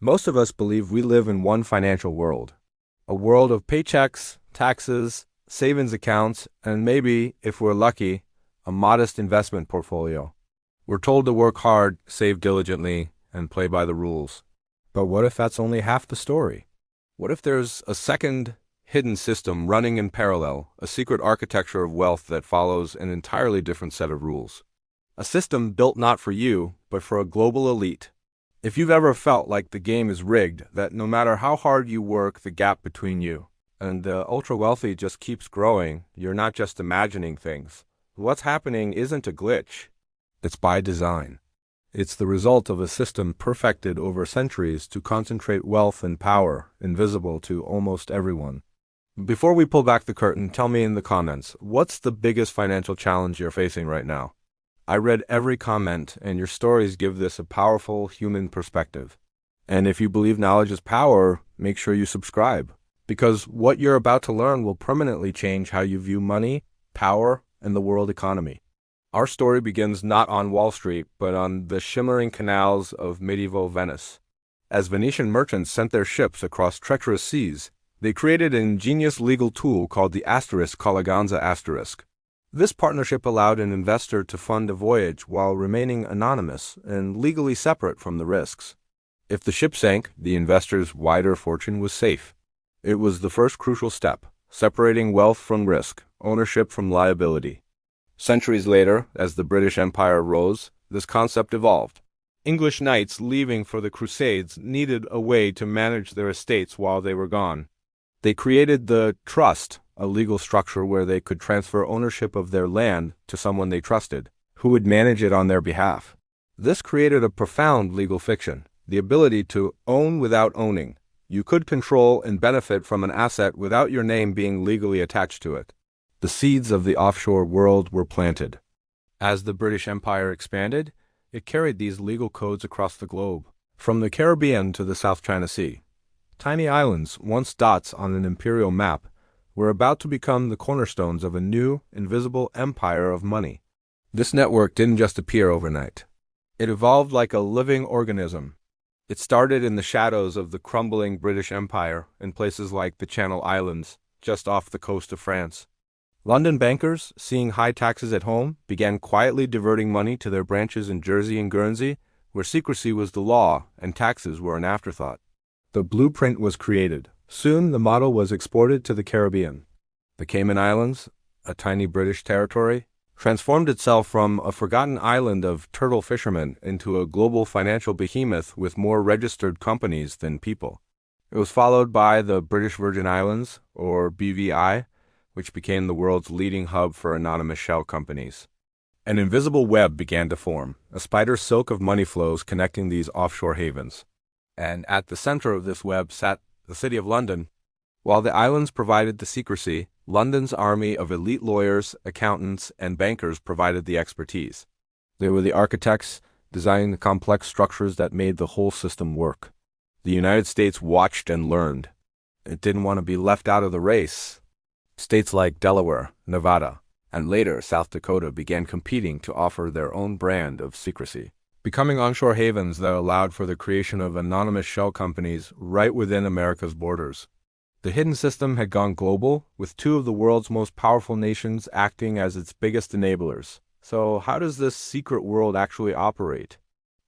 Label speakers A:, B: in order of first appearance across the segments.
A: Most of us believe we live in one financial world, a world of paychecks, taxes, savings accounts, and maybe, if we're lucky, a modest investment portfolio. We're told to work hard, save diligently, and play by the rules. But what if that's only half the story? What if there's a second, hidden system running in parallel, a secret architecture of wealth that follows an entirely different set of rules? A system built not for you, but for a global elite. If you've ever felt like the game is rigged, that no matter how hard you work, the gap between you and the ultra-wealthy just keeps growing, you're not just imagining things. What's happening isn't a glitch. It's by design. It's the result of a system perfected over centuries to concentrate wealth and power, invisible to almost everyone. Before we pull back the curtain, tell me in the comments, what's the biggest financial challenge you're facing right now? I read every comment, and your stories give this a powerful human perspective. And if you believe knowledge is power, make sure you subscribe, because what you're about to learn will permanently change how you view money, power, and the world economy. Our story begins not on Wall Street, but on the shimmering canals of medieval Venice. As Venetian merchants sent their ships across treacherous seas, they created an ingenious legal tool called the colleganza asterisk. This partnership allowed an investor to fund a voyage while remaining anonymous and legally separate from the risks. If the ship sank, the investor's wider fortune was safe. It was the first crucial step, separating wealth from risk, ownership from liability. Centuries later, as the British Empire rose, this concept evolved. English knights leaving for the Crusades needed a way to manage their estates while they were gone. They created the trust, a legal structure where they could transfer ownership of their land to someone they trusted, who would manage it on their behalf. This created a profound legal fiction, the ability to own without owning. You could control and benefit from an asset without your name being legally attached to it. The seeds of the offshore world were planted. As the British Empire expanded, it carried these legal codes across the globe, from the Caribbean to the South China Sea. Tiny islands, once dots on an imperial map, were about to become the cornerstones of a new, invisible empire of money. This network didn't just appear overnight. It evolved like a living organism. It started in the shadows of the crumbling British Empire in places like the Channel Islands, just off the coast of France. London bankers, seeing high taxes at home, began quietly diverting money to their branches in Jersey and Guernsey, where secrecy was the law and taxes were an afterthought. The blueprint was created. Soon the model was exported to the Caribbean. The Cayman Islands, a tiny British territory, transformed itself from a forgotten island of turtle fishermen into a global financial behemoth with more registered companies than people. It was followed by the British Virgin Islands, or BVI, which became the world's leading hub for anonymous shell companies. An invisible web began to form, a spider silk of money flows connecting these offshore havens. And at the center of this web sat the City of London. While the islands provided the secrecy, London's army of elite lawyers, accountants, and bankers provided the expertise. They were the architects, designing the complex structures that made the whole system work. The United States watched and learned. It didn't want to be left out of the race. States like Delaware, Nevada, and later South Dakota began competing to offer their own brand of secrecy, becoming onshore havens that allowed for the creation of anonymous shell companies right within America's borders. The hidden system had gone global, with two of the world's most powerful nations acting as its biggest enablers. So how does this secret world actually operate?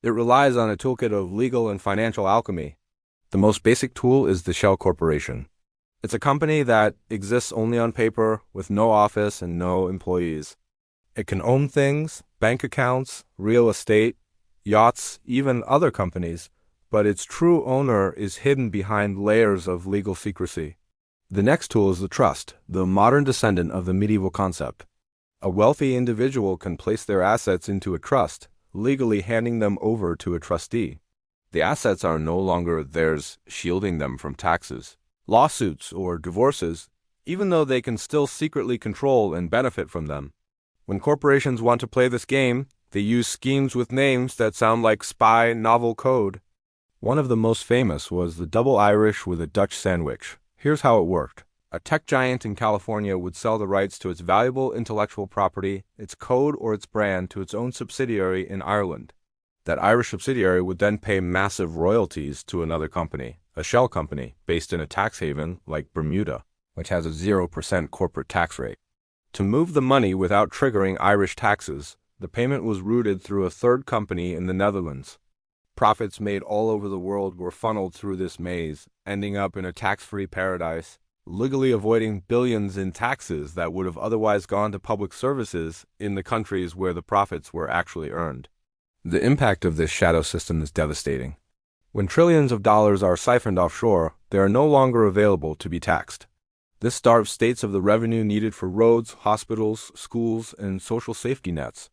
A: It relies on a toolkit of legal and financial alchemy. The most basic tool is the Shell Corporation. It's a company that exists only on paper, with no office and no employees. It can own things, bank accounts, real estate, yachts, even other companies, but its true owner is hidden behind layers of legal secrecy. The next tool is the trust, the modern descendant of the medieval concept. A wealthy individual can place their assets into a trust, legally handing them over to a trustee. The assets are no longer theirs, shielding them from taxes, lawsuits, or divorces, even though they can still secretly control and benefit from them. When corporations want to play this game, they use schemes with names that sound like spy novel code. One of the most famous was the double Irish with a Dutch sandwich. Here's how it worked. A tech giant in California would sell the rights to its valuable intellectual property, its code or its brand to its own subsidiary in Ireland. That Irish subsidiary would then pay massive royalties to another company, a shell company based in a tax haven like Bermuda, which has a 0% corporate tax rate. To move the money without triggering Irish taxes, the payment was routed through a third company in the Netherlands. Profits made all over the world were funneled through this maze, ending up in a tax-free paradise, legally avoiding billions in taxes that would have otherwise gone to public services in the countries where the profits were actually earned. The impact of this shadow system is devastating. When trillions of dollars are siphoned offshore, they are no longer available to be taxed. This starves states of the revenue needed for roads, hospitals, schools, and social safety nets.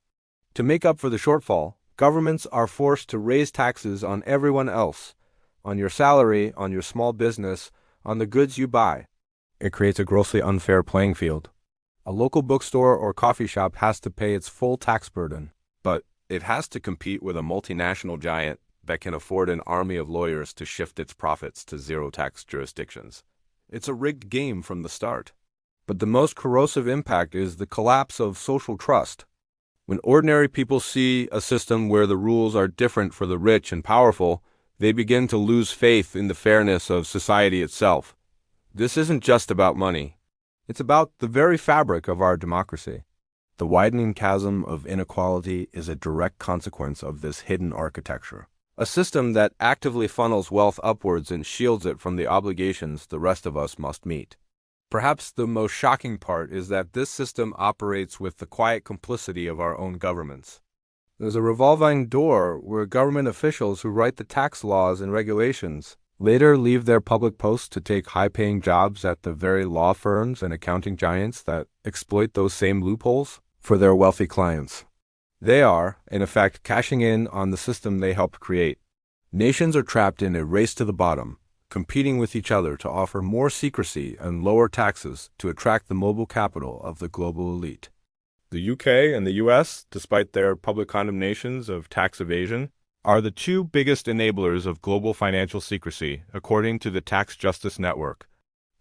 A: To make up for the shortfall, governments are forced to raise taxes on everyone else, on your salary, on your small business, on the goods you buy. It creates a grossly unfair playing field. A local bookstore or coffee shop has to pay its full tax burden, but it has to compete with a multinational giant that can afford an army of lawyers to shift its profits to zero-tax jurisdictions. It's a rigged game from the start. But the most corrosive impact is the collapse of social trust. When ordinary people see a system where the rules are different for the rich and powerful, they begin to lose faith in the fairness of society itself. This isn't just about money. It's about the very fabric of our democracy. The widening chasm of inequality is a direct consequence of this hidden architecture, a system that actively funnels wealth upwards and shields it from the obligations the rest of us must meet. Perhaps the most shocking part is that this system operates with the quiet complicity of our own governments. There's a revolving door where government officials who write the tax laws and regulations later leave their public posts to take high-paying jobs at the very law firms and accounting giants that exploit those same loopholes for their wealthy clients. They are, in effect, cashing in on the system they helped create. Nations are trapped in a race to the bottom, competing with each other to offer more secrecy and lower taxes to attract the mobile capital of the global elite. The UK and the US, despite their public condemnations of tax evasion, are the two biggest enablers of global financial secrecy, according to the Tax Justice Network.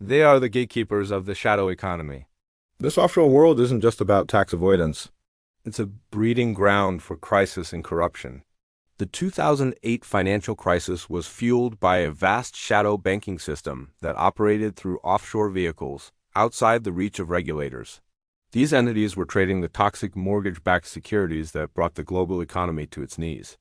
A: They are the gatekeepers of the shadow economy. This offshore world isn't just about tax avoidance. It's a breeding ground for crisis and corruption. The 2008 financial crisis was fueled by a vast shadow banking system that operated through offshore vehicles outside the reach of regulators. These entities were trading the toxic mortgage-backed securities that brought the global economy to its knees.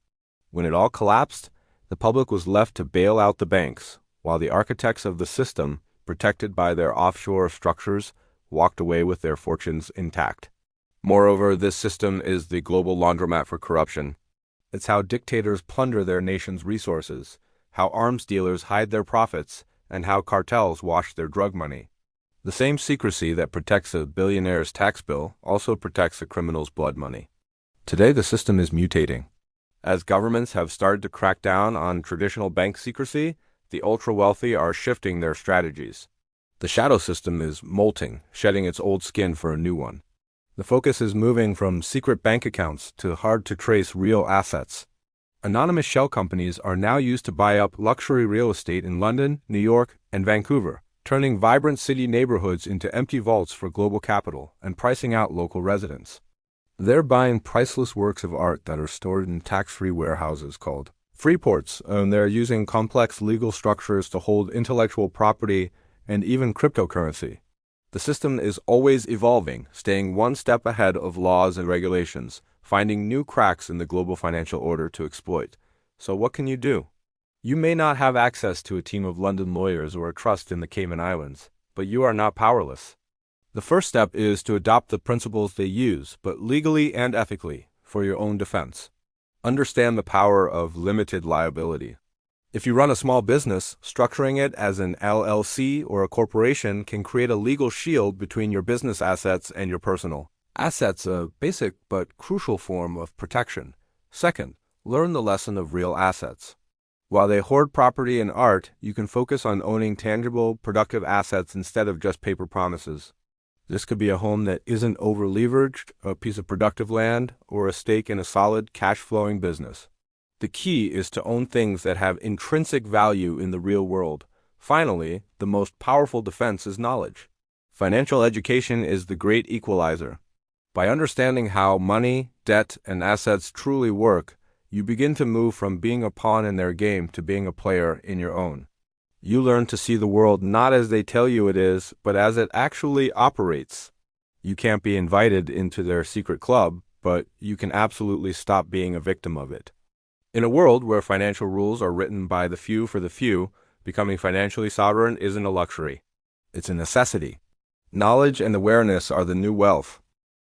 A: When it all collapsed, the public was left to bail out the banks, while the architects of the system, protected by their offshore structures, walked away with their fortunes intact. Moreover, this system is the global laundromat for corruption. It's how dictators plunder their nation's resources, how arms dealers hide their profits, and how cartels wash their drug money. The same secrecy that protects a billionaire's tax bill also protects a criminal's blood money. Today, the system is mutating. As governments have started to crack down on traditional bank secrecy, the ultra-wealthy are shifting their strategies. The shadow system is molting, shedding its old skin for a new one. The focus is moving from secret bank accounts to hard-to-trace real assets. Anonymous shell companies are now used to buy up luxury real estate in London, New York, and Vancouver, turning vibrant city neighborhoods into empty vaults for global capital and pricing out local residents. They're buying priceless works of art that are stored in tax-free warehouses called freeports, and they're using complex legal structures to hold intellectual property and even cryptocurrency. The system is always evolving, staying one step ahead of laws and regulations, finding new cracks in the global financial order to exploit. So what can you do? You may not have access to a team of London lawyers or a trust in the Cayman Islands, but you are not powerless. The first step is to adopt the principles they use, but legally and ethically, for your own defense. Understand the power of limited liability. If you run a small business, structuring it as an LLC or a corporation can create a legal shield between your business assets and your personal assets, a basic but crucial form of protection. Second, learn the lesson of real assets. While they hoard property and art, you can focus on owning tangible, productive assets instead of just paper promises. This could be a home that isn't over-leveraged, a piece of productive land, or a stake in a solid, cash-flowing business. The key is to own things that have intrinsic value in the real world. Finally, the most powerful defense is knowledge. Financial education is the great equalizer. By understanding how money, debt, and assets truly work, You begin to move from being a pawn in their game to being a player in your own. You learn to see the world not as they tell you it is, but as it actually operates. You can't be invited into their secret club, but you can absolutely stop being a victim of it. In a world where financial rules are written by the few for the few, becoming financially sovereign isn't a luxury. It's a necessity. Knowledge and awareness are the new wealth.